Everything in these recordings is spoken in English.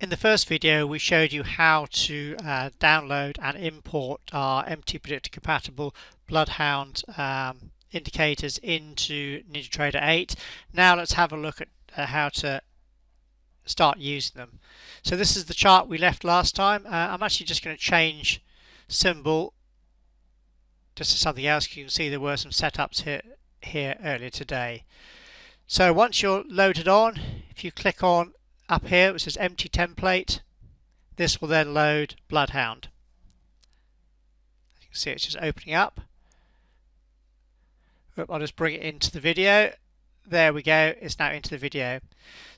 In the first video we showed you how to download and import our MTPredictor compatible Bloodhound indicators into NinjaTrader 8. Now let's have a look at how to start using them. So this is the chart we left last time. I'm actually just going to change symbol just to something else. You can see there were some setups here earlier today. So once you're loaded on, if you click on up here which says empty template, this will then load Bloodhound. You can see it's just opening up. I'll just bring it into the video. There we go, it's now into the video.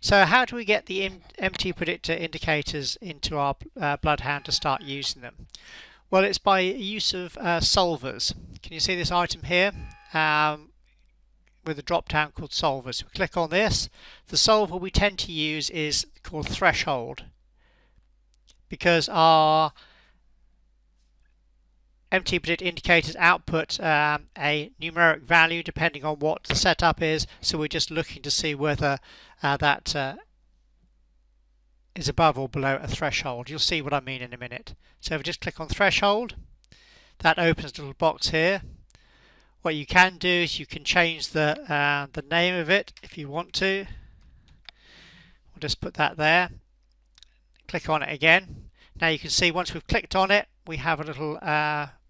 So how do we get the MTPredictor indicators into our Bloodhound to start using them? Well, it's by use of solvers. Can you see this item here? With a drop down called solvers. We click on this. The solver we tend to use is called threshold, because our MTPredictor indicators output a numeric value depending on what the setup is, so we're just looking to see whether that is above or below a threshold. You'll see what I mean in a minute. So if we just click on threshold, that opens a little box here. What you can do is you can change the name of it if you want to. We'll just put that there. Click on it again. Now you can see once we've clicked on it, we have a little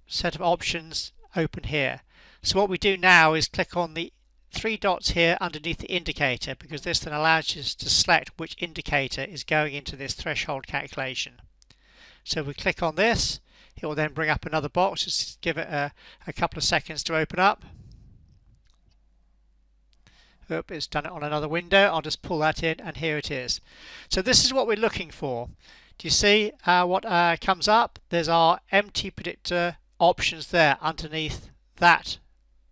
set of options open here. So what we do now is click on the three dots here underneath the indicator, because this then allows us to select which indicator is going into this threshold calculation. So if we click on this, it will then bring up another box. Just give it a couple of seconds to open up. Oop, it's done it on another window. I'll just pull that in, and here it is. So this is what we're looking for. Do you see what comes up? There's our MTPredictor options there underneath that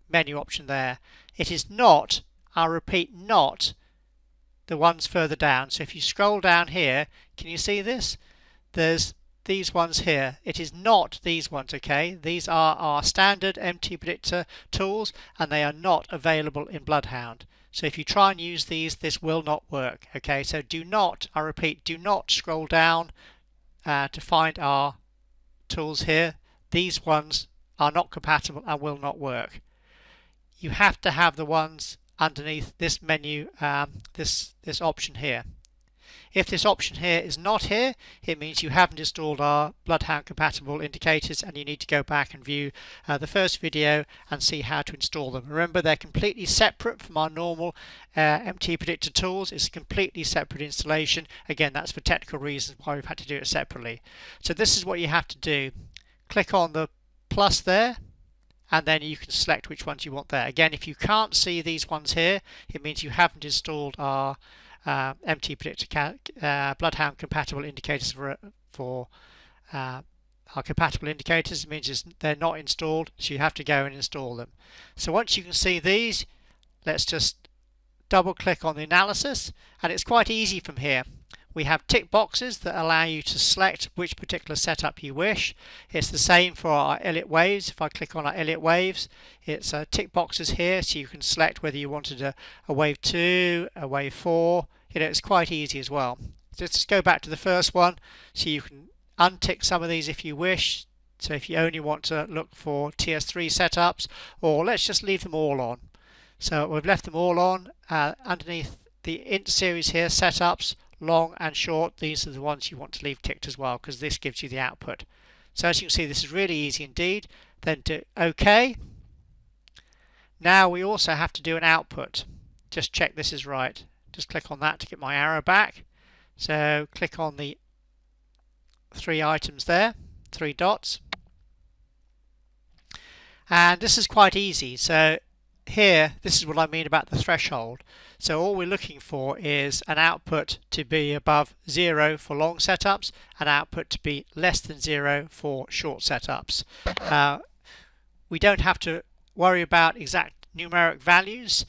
menu option there. It is not, I'll repeat, not the ones further down. So if you scroll down here, can you see this? There's these ones here. It is not these ones, okay? These are our standard MTPredictor tools, and they are not available in Bloodhound. So if you try and use these, this will not work, okay? So do not, I repeat, do not scroll down to find our tools here. These ones are not compatible and will not work. You have to have the ones underneath this menu, this option here. If this option here is not here, it means you haven't installed our Bloodhound compatible indicators, and you need to go back and view the first video and see how to install them. Remember, they're completely separate from our normal MTPredictor tools. It's a completely separate installation. Again, that's for technical reasons why we've had to do it separately. So this is what you have to do. Click on the plus there, and then you can select which ones you want there. Again, if you can't see these ones here, it means you haven't installed our MTPredictor Bloodhound compatible indicators for our compatible indicators. It means they're not installed, so you have to go and install them. So once you can see these, let's just double click on the analysis, and it's quite easy from here. We have tick boxes that allow you to select which particular setup you wish. It's the same for our Elliott waves. If I click on our Elliott waves, it's tick boxes here, so you can select whether you wanted a wave 2, a wave 4. You know, it's quite easy as well. Just go back to the first one, so you can untick some of these if you wish. So if you only want to look for TS3 setups, or let's just leave them all on. So we've left them all on. Underneath the int series here, setups, long and short, these are the ones you want to leave ticked as well, because this gives you the output. So as you can see, this is really easy indeed. Then do OK. Now we also have to do an output. Just check this is right. Just click on that to get my arrow back. So click on the three items there, three dots. And this is quite easy. So here, this is what I mean about the threshold. So all we're looking for is an output to be above 0 for long setups, and output to be less than 0 for short setups. We don't have to worry about exact numeric values.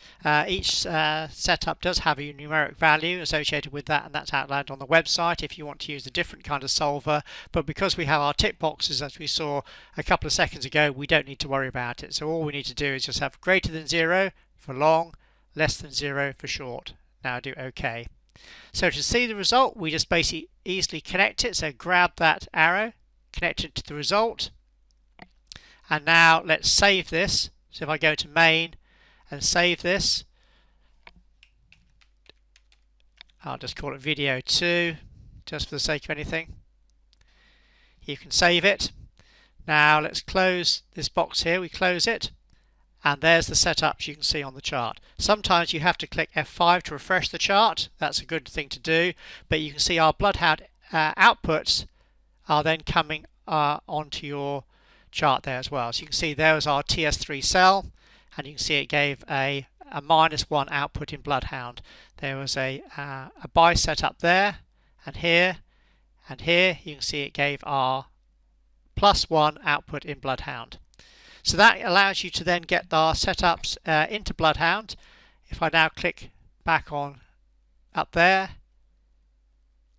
Each setup does have a numeric value associated with that, and that's outlined on the website if you want to use a different kind of solver. But because we have our tick boxes, as we saw a couple of seconds ago, we don't need to worry about it. So all we need to do is just have greater than 0 for long, less than 0 for short. Now do OK. So to see the result, we just basically easily connect it. So grab that arrow, connect it to the result, and now let's save this. So if I go to main and save this, I'll just call it video 2 just for the sake of anything. You can save it. Now let's close this box here. We close it, and there's the setups you can see on the chart. Sometimes you have to click F5 to refresh the chart. That's a good thing to do, but you can see our Bloodhound outputs are then coming onto your chart there as well. So you can see there was our TS3 cell, and you can see it gave a -1 output in Bloodhound. There was a buy setup there, and here you can see it gave our +1 output in Bloodhound. So that allows you to then get our setups into Bloodhound. If I now click back on up there,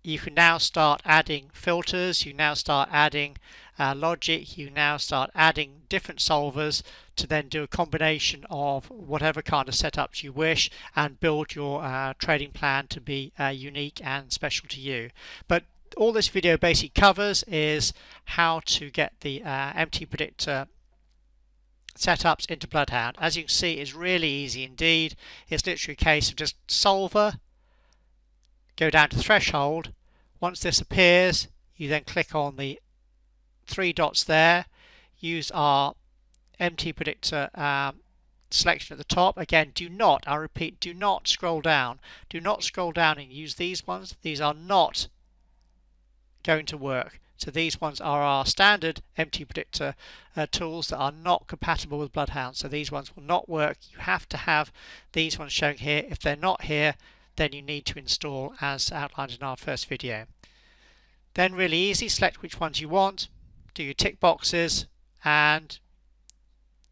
you can now start adding filters, you now start adding logic, you now start adding different solvers to then do a combination of whatever kind of setups you wish and build your trading plan to be unique and special to you. But all this video basically covers is how to get the MTPredictor setups into Bloodhound. As you can see, it's really easy indeed. It's literally a case of just solver, go down to threshold. Once this appears, you then click on the 3 dots there, use our MTPredictor selection at the top. Again, do not, I repeat, do not scroll down. Do not scroll down and use these ones. These are not going to work. So these ones are our standard MTPredictor tools that are not compatible with Bloodhound. So these ones will not work. You have to have these ones showing here. If they're not here, then you need to install as outlined in our first video. Then really easy, select which ones you want, do your tick boxes, and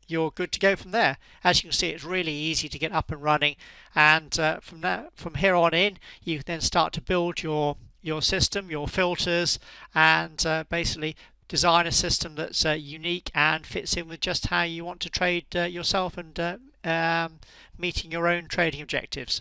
you're good to go from there. As you can see, it's really easy to get up and running, and from here on in, you can then start to build your system, your filters, and basically design a system that's unique and fits in with just how you want to trade yourself and meeting your own trading objectives.